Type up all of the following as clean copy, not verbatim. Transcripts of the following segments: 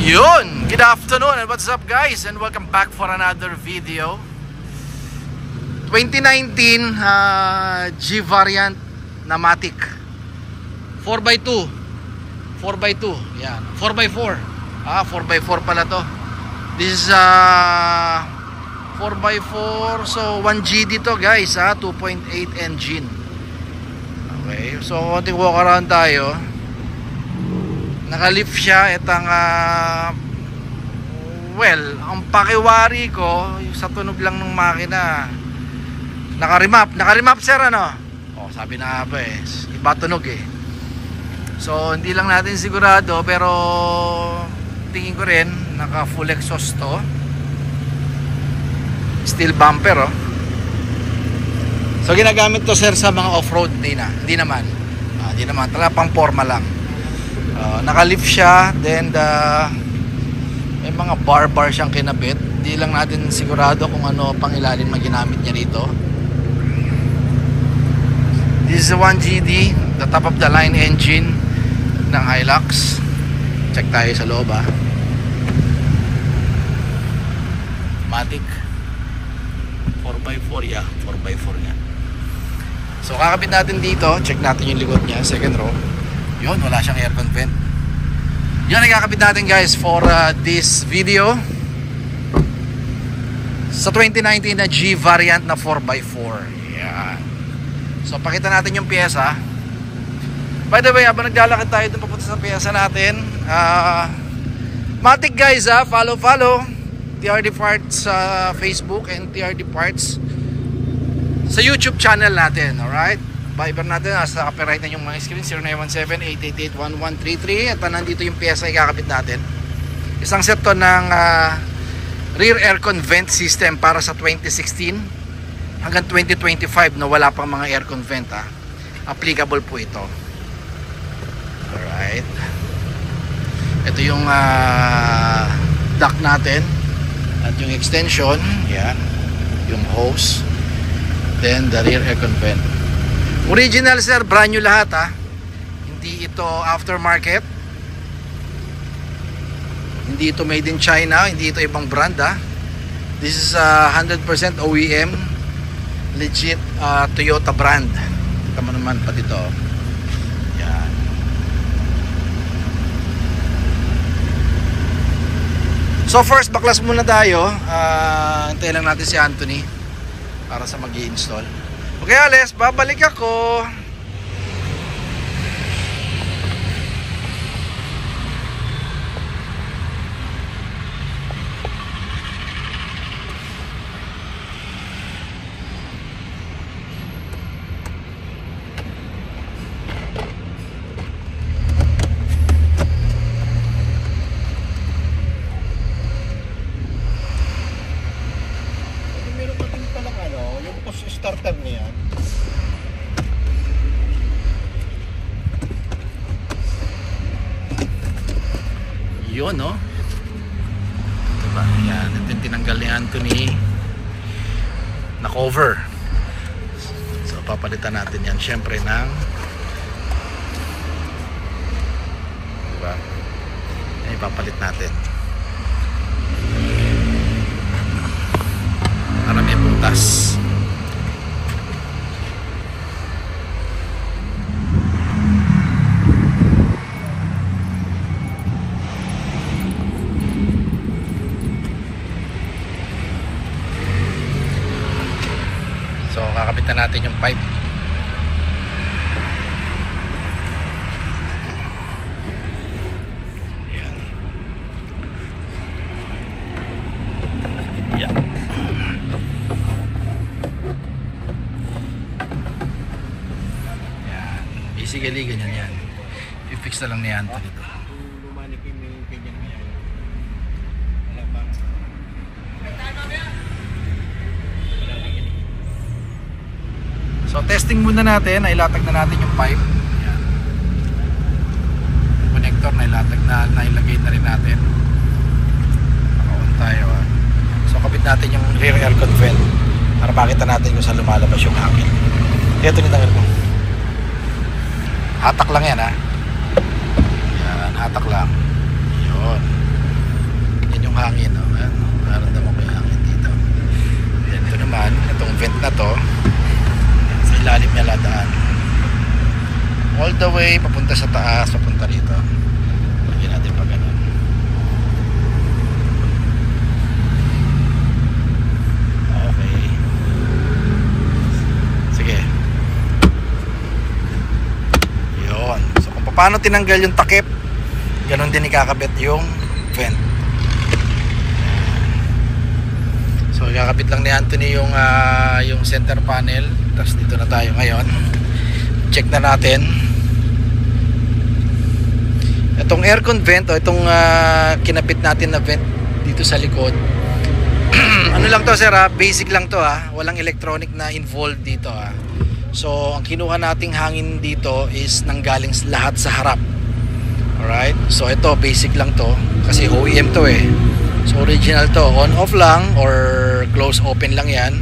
Yun! Good afternoon and what's up guys and welcome back for another video. 2019 G variant na Matic 4x2 yan, 4x4 4x4 pala to. This is 4x4, so 1GD to guys 2.8 engine. Okay, so konting walk around tayo. Naka-lift siya. Itang well, ang pakiwari ko sa tunog lang ng makina, naka-remap sir, ano? Sabi na ba iba tunog so hindi lang natin sigurado, pero tingin ko rin naka full exhaust to, steel bumper so ginagamit to sir sa mga off-road. Hindi naman talaga pang forma lang. Naka-lift siya, then may mga bar siyang kinabit. Di lang natin sigurado kung ano pang ilalim na ginamit niya rito. This is a 1GD, the top of the line engine ng Hilux. Check tayo sa loob Matic 4x4, 4x4 yan. So kakabit natin dito, check natin yung likod niya, second row. Yun, wala siyang aircon vent. Yan ang kakabit natin guys for this video sa 2019 na G variant na 4x4. Yan. So pakita natin yung pyesa. By the way, habang naglalakad tayo dun papunta sa pyesa natin, Matic guys, follow TRD Parts sa Facebook and TRD Parts sa YouTube channel natin. Alright, Viber natin, nasa copyright na yung mga screen, 0917-888-1133. At nandito yung pyesa ikakabit natin. Isang set to ng rear aircon vent system para sa 2016 hanggang 2025 na wala pang mga aircon vent applicable po ito. Alright, ito yung duct natin at yung extension, yan, yung hose, then the rear aircon vent. Original sir, brand new lahat hindi ito aftermarket, hindi ito made in China, hindi ito ibang brand This is 100% OEM, legit Toyota brand. Kita mo naman pati ito. Yan. So first, baklas muna tayo. Hintayin lang natin si Anthony para sa mag-i-install. Okay Ales, babalik ako. Meron pa din palang yung push starter niya. Yun diba? Yan, ito yung tinanggal ni Anthony na cover. So papalitan natin yan syempre ng, diba? Yan ipapalit natin para may butas. So kakapitan natin yung pipe. Yan. Yan. Yan. Basically ganyan yan. I-fix na lang ni Anthony ito. So testing muna natin, nailatag na natin yung pipe. Yan. Connector nailagay na rin natin. Naka-on tayo So kabit natin yung rear aircon vent para makita natin kung saan lumalabas yung hangin. Ito nitanggal ko. Hatak lang yan Yan, hatak lang. Yun. yung hangin, no? Ayan, nararamdaman ko yung hangin dito. Ayan, ito naman, itong vent na to, sa ilalim niya ladaan. All the way, papunta sa taas, papunta rito. Lagyan natin pa ganun. Okay. Sige. Yun. So, kung paano tinanggal yung takip, ganun din ikakabit yung vent. So ikakabit lang ni Anthony yung center panel. Tapos dito na tayo ngayon. Check na natin itong aircon vent o itong kinabit natin na vent dito sa likod. Ano lang to sir ha, basic lang to ha, walang electronic na involved dito ha. So ang kinuha nating hangin dito is nanggaling lahat sa harap. Alright, so ito basic lang to kasi OEM to eh. So original to, on off lang or close open lang yan.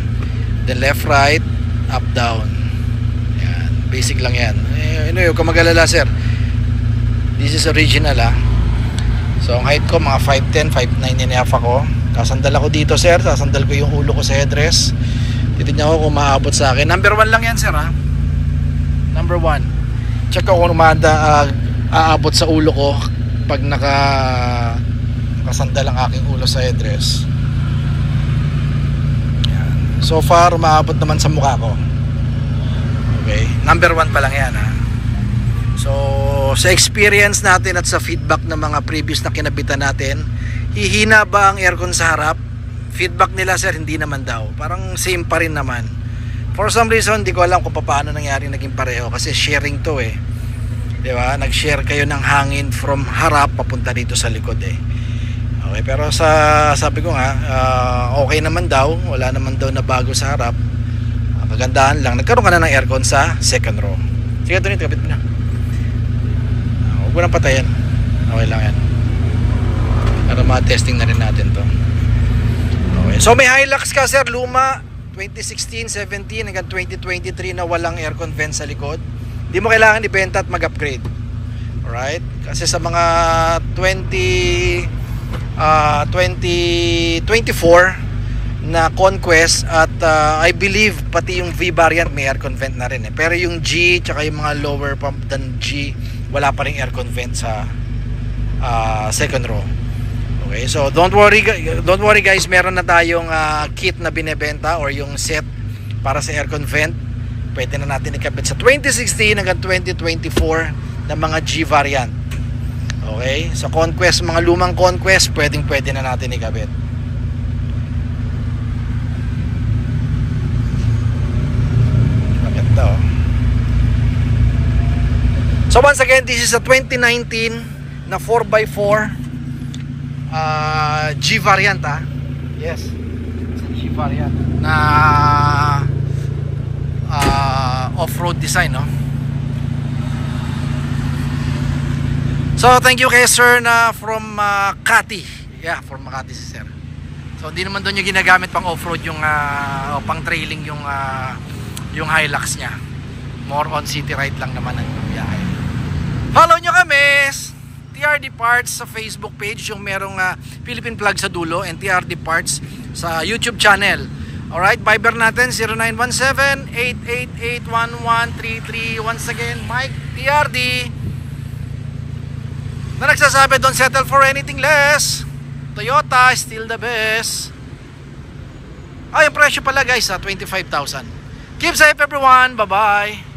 Then left right, up down. Yan, basic lang yan. Anyway, huwag ka mag-alala sir. This is original ha. So ang height ko mga 5'10", 5'9" ako. Sasandal ako dito sir, sasandal ko yung ulo ko sa headrest. Titignan ko kung maabot sa akin. Number 1 lang yan sir ha. Number 1. Check ko kung aabot sa ulo ko pag nakasandal ang aking ulo sa headrest. Yan. So far umaabot naman sa mukha ko. Okay, number 1 pa lang yan ha. So sa experience natin at sa feedback ng mga previous na kinabitan natin, hihina ba ang aircon sa harap? Feedback nila sir, hindi naman daw. Parang same pa rin naman. For some reason, hindi ko alam kung paano nangyari naging pareho kasi sharing to eh. Diba? Nag-share kayo ng hangin from harap papunta dito sa likod eh. Okay, pero sabi ko nga, okay naman daw, wala naman daw na bago sa harap. Kagandahan lang, nagkaroon ka na ng aircon sa second row. Sige, Tony, kapit mo na. Huwag mo nang patayan. Okay lang yan. Para ma-testing na rin natin to. Okay. So may Hilux ka sir, luma, 2016, 17 hanggang 2023 na walang aircon vent sa likod. Di mo kailangan ibenta at mag-upgrade. Alright? Kasi sa mga 2024 na Conquest at I believe pati yung V variant may aircon vent na rin eh. Pero yung G tsaka yung mga lower pump than G wala pa rin aircon vent sa second row. Okay, so don't worry guys, meron na tayong kit na binebenta or yung set para sa aircon vent. Pwede na natin ikabit sa 2016 hanggang 2024 na mga G variant. Okay, sa Conquest, mga lumang Conquest, pwede na natin ikabit. Maganda oh. So once again, this is a 2019 na 4x4 G variant ah. Yes, G variant na off-road design no. So thank you kay sir na from Makati. Yeah, from Makati si sir. So hindi naman doon yung ginagamit pang off-road yung pang trailing yung Hilux niya. More on city ride lang naman ang biyahe. Follow nyo kami TRD Parts sa Facebook page, yung merong Philippine flag sa dulo, and TRD Parts sa YouTube channel. Alright, Viber natin 0917-888-1133. Once again, Mike TRD na nagsasabi don't settle for anything less. Toyota still the best. Yung presyo pala guys 25,000. Keep safe everyone, bye bye.